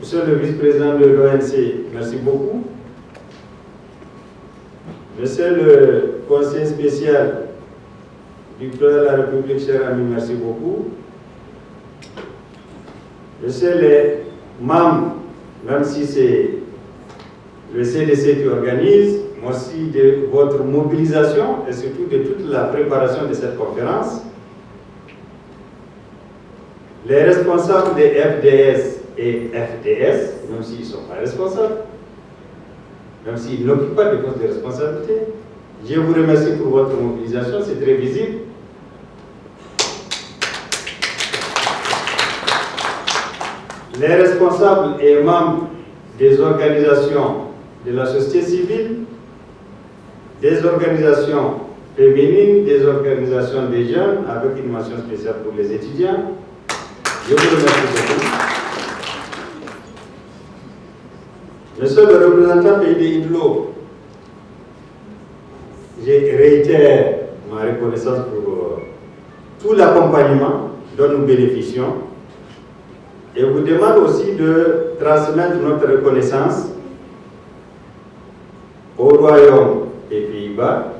Monsieur le vice-président de l'ONC, merci beaucoup. Monsieur le conseiller spécial du président de la République, cher ami, merci beaucoup. Monsieur les membres, même si c'est le CDC qui organise, merci de votre mobilisation et surtout de toute la préparation de cette conférence. Les responsables des FDS et FDS, même s'ils ne sont pas responsables, même s'ils n'occupent pas de postes de responsabilité, je vous remercie pour votre mobilisation, c'est très visible. Les responsables et membres des organisations de la société civile, des organisations féminines, des organisations des jeunes, avec une mention spéciale pour les étudiants. Je vous remercie beaucoup. Monsieur le représentant pays de IDLO, je réitère ma reconnaissance pour tout l'accompagnement dont nous bénéficions et vous demande aussi de transmettre notre reconnaissance au Royaume des Pays-Bas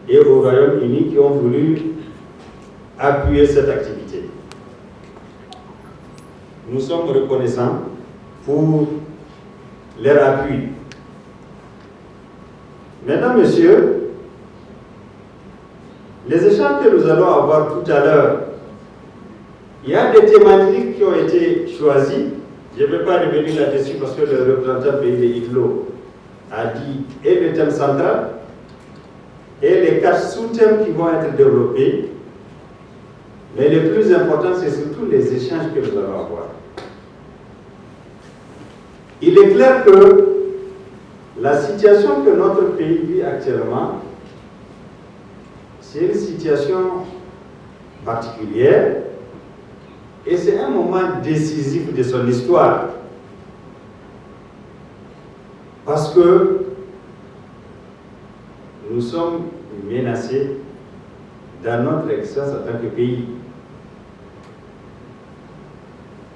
et au Royaume-Uni qui ont voulu appuyer cette activité. Nous sommes reconnaissants pour leur appui. Mesdames, Messieurs, les échanges que nous allons avoir tout à l'heure, il y a des thématiques qui ont été choisies. Je ne vais pas revenir là-dessus parce que le représentant pays de IDLO a dit et le thème central et les 4 sous-thèmes qui vont être développés. Mais le plus important, c'est surtout les échanges que nous allons avoir. Il est clair que la situation que notre pays vit actuellement, c'est une situation particulière et c'est un moment décisif de son histoire. Parce que nous sommes menacés dans notre existence en tant que pays.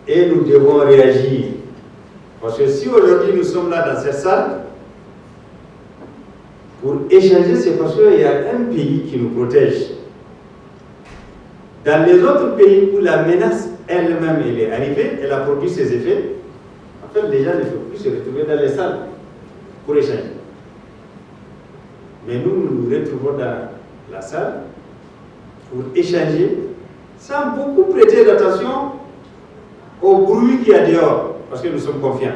Et nous devons réagir. Parce que si aujourd'hui nous sommes là dans cette salle, pour échanger, c'est parce qu'il y a un pays qui nous protège. Dans les autres pays où la menace elle-même elle est arrivée, elle a produit ses effets, en fait les gens ne peuvent plus se retrouver dans les salles pour échanger. Mais nous nous retrouvons dans la salle pour échanger sans beaucoup prêter d'attention au bruit qu'il y a dehors, parce que nous sommes confiants.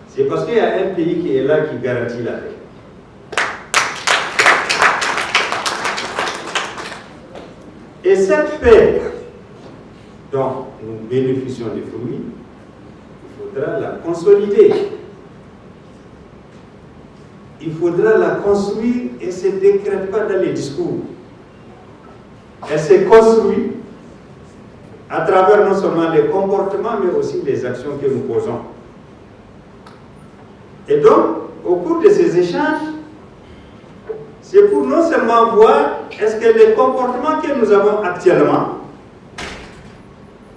C'est parce qu'il y a un pays qui est là qui garantit la paix. Et cette paix dont nous bénéficions des fruits, il faudra la consolider. Il faudra la construire et se décrète pas dans les discours. Elle se construit à travers non seulement les comportements, mais aussi les actions que nous posons. Et donc, au cours de ces échanges, c'est pour non seulement voir est-ce que les comportements que nous avons actuellement,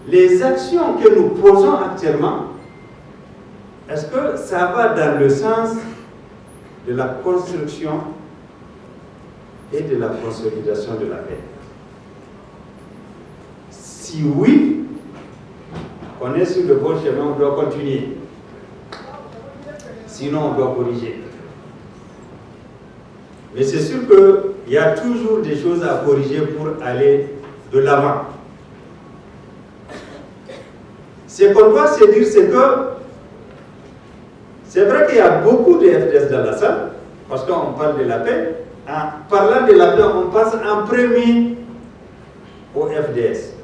les actions que nous posons actuellement, est-ce que ça va dans le sens de la construction et de la consolidation de la paix? Si oui, on est sur le bon chemin, on doit continuer. Sinon, on doit corriger. Mais c'est sûr qu'il y a toujours des choses à corriger pour aller de l'avant. Ce qu'on doit se dire, c'est que c'est vrai qu'il y a beaucoup de FDS dans la salle, parce qu'on parle de la paix. En parlant de la paix, on passe en premier au FDS.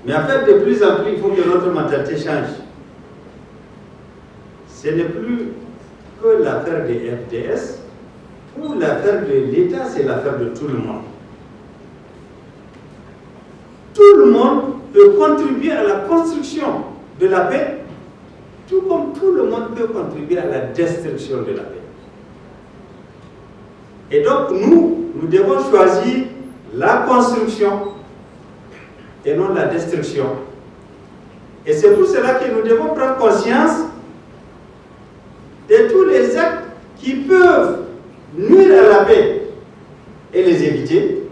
Mais en fait, de plus en plus, il faut que notre mentalité change. Ce n'est plus que l'affaire des FDS ou l'affaire de l'État, c'est l'affaire de tout le monde. Tout le monde peut contribuer à la construction de la paix, tout comme tout le monde peut contribuer à la destruction de la paix. Et donc, nous devons choisir la construction et non la destruction. Et c'est pour cela que nous devons prendre conscience de tous les actes qui peuvent nuire à la paix et les éviter,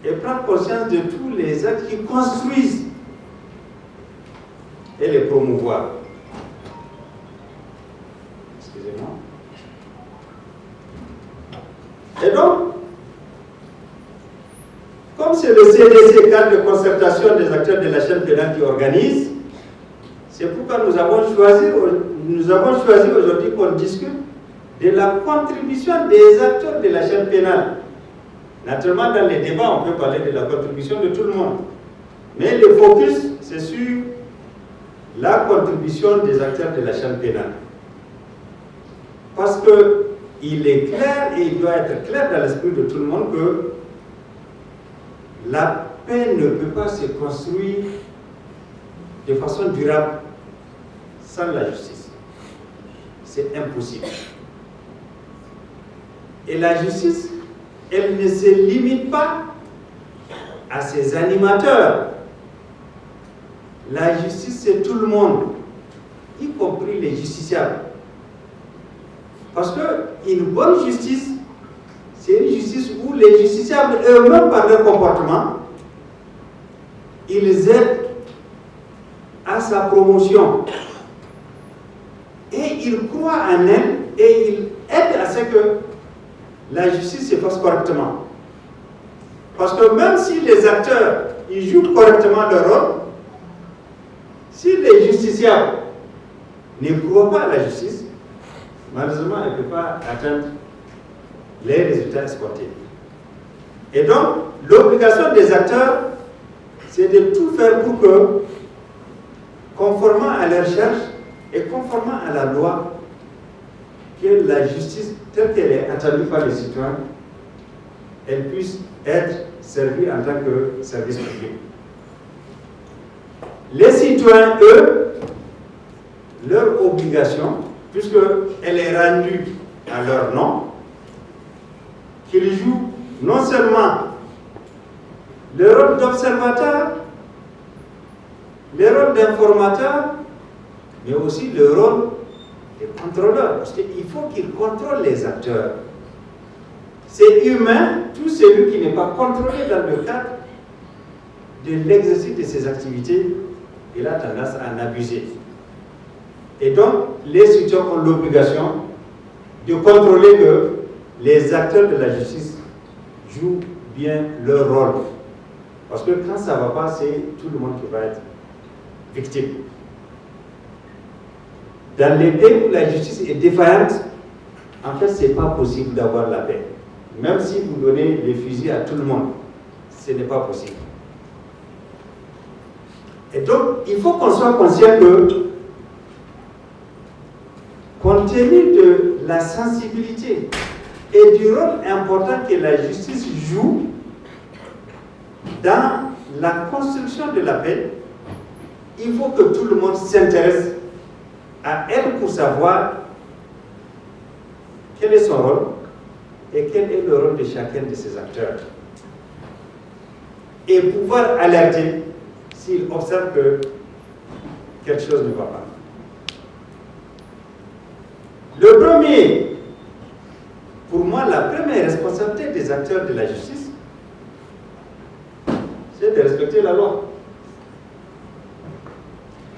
et prendre conscience de tous les actes qui construisent et les promouvoir. Excusez-moi. Et donc, comme c'est le CDC, cadre de concertation des acteurs de la chaîne pénale, qui organise, c'est pourquoi nous avons choisi aujourd'hui qu'on discute de la contribution des acteurs de la chaîne pénale. Naturellement, dans les débats, on peut parler de la contribution de tout le monde. Mais le focus, c'est sur la contribution des acteurs de la chaîne pénale. Parce qu'il est clair, et il doit être clair dans l'esprit de tout le monde, que la paix ne peut pas se construire de façon durable sans la justice. C'est impossible. Et la justice, elle ne se limite pas à ses animateurs. La justice, c'est tout le monde, y compris les justiciables. Parce qu'une bonne justice, c'est une justice où les justiciables eux-mêmes, par leur comportement, ils aident à sa promotion. Et ils croient en elle et ils aident à ce que la justice se fasse correctement. Parce que même si les acteurs ils jouent correctement leur rôle, si les justiciables ne croient pas à la justice, malheureusement, elle ne peut pas atteindre les résultats escomptés. Et donc, l'obligation des acteurs, c'est de tout faire pour que, conformément à leur recherche et conformément à la loi, que la justice, telle qu'elle est attendue par les citoyens, elle puisse être servie en tant que service public. Les citoyens, eux, leur obligation, puisqu'elle est rendue à leur nom, qu'ils jouent non seulement le rôle d'observateur, le rôle d'informateur, mais aussi le rôle de contrôleur, parce qu'il faut qu'ils contrôlent les acteurs. C'est humain, tout celui qui n'est pas contrôlé dans le cadre de l'exercice de ses activités, il a tendance à en abuser. Et donc, les citoyens ont l'obligation de contrôler que les acteurs de la justice jouent bien leur rôle. Parce que quand ça ne va pas, c'est tout le monde qui va être victime. Dans les pays où la justice est défaillante, en fait, ce n'est pas possible d'avoir la paix. Même si vous donnez les fusils à tout le monde, ce n'est pas possible. Et donc, il faut qu'on soit conscient que, compte tenu de la sensibilité et du rôle important que la justice joue dans la construction de la paix, il faut que tout le monde s'intéresse à elle pour savoir quel est son rôle et quel est le rôle de chacun de ces acteurs. Et pouvoir alerter s'il observe que quelque chose ne va pas. Le premier, pour moi, la première responsabilité des acteurs de la justice, c'est de respecter la loi.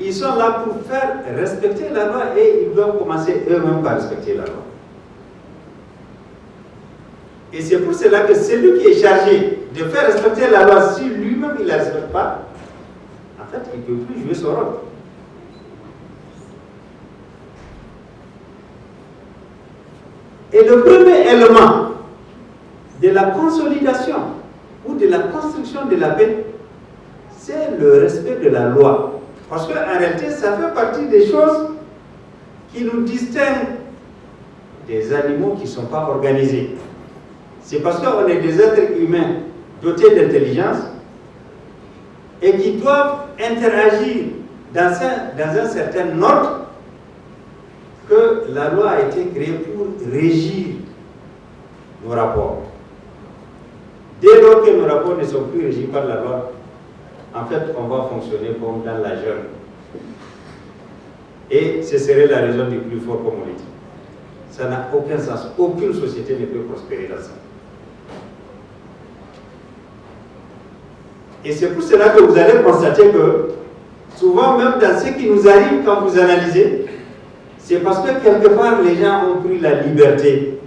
Ils sont là pour faire respecter la loi et ils doivent commencer eux-mêmes par respecter la loi. Et c'est pour cela que celui qui est chargé de faire respecter la loi, si lui-même il ne la respecte pas, en fait, il ne peut plus jouer son rôle. Et le premier élément de la consolidation ou de la construction de la paix, c'est le respect de la loi. Parce qu'en réalité, ça fait partie des choses qui nous distinguent des animaux qui ne sont pas organisés. C'est parce qu'on est des êtres humains dotés d'intelligence et qui doivent interagir dans un certain ordre que la loi a été créée pour régir nos rapports. Dès lors que nos rapports ne sont plus régis par la loi, en fait, on va fonctionner comme dans la jungle. Et ce serait la raison du plus fort, comme on le dit. Ça n'a aucun sens. Aucune société ne peut prospérer dans ça. Et c'est pour cela que vous allez constater que, souvent, même dans ce qui nous arrive quand vous analysez, c'est parce que quelque part, les gens ont pris la liberté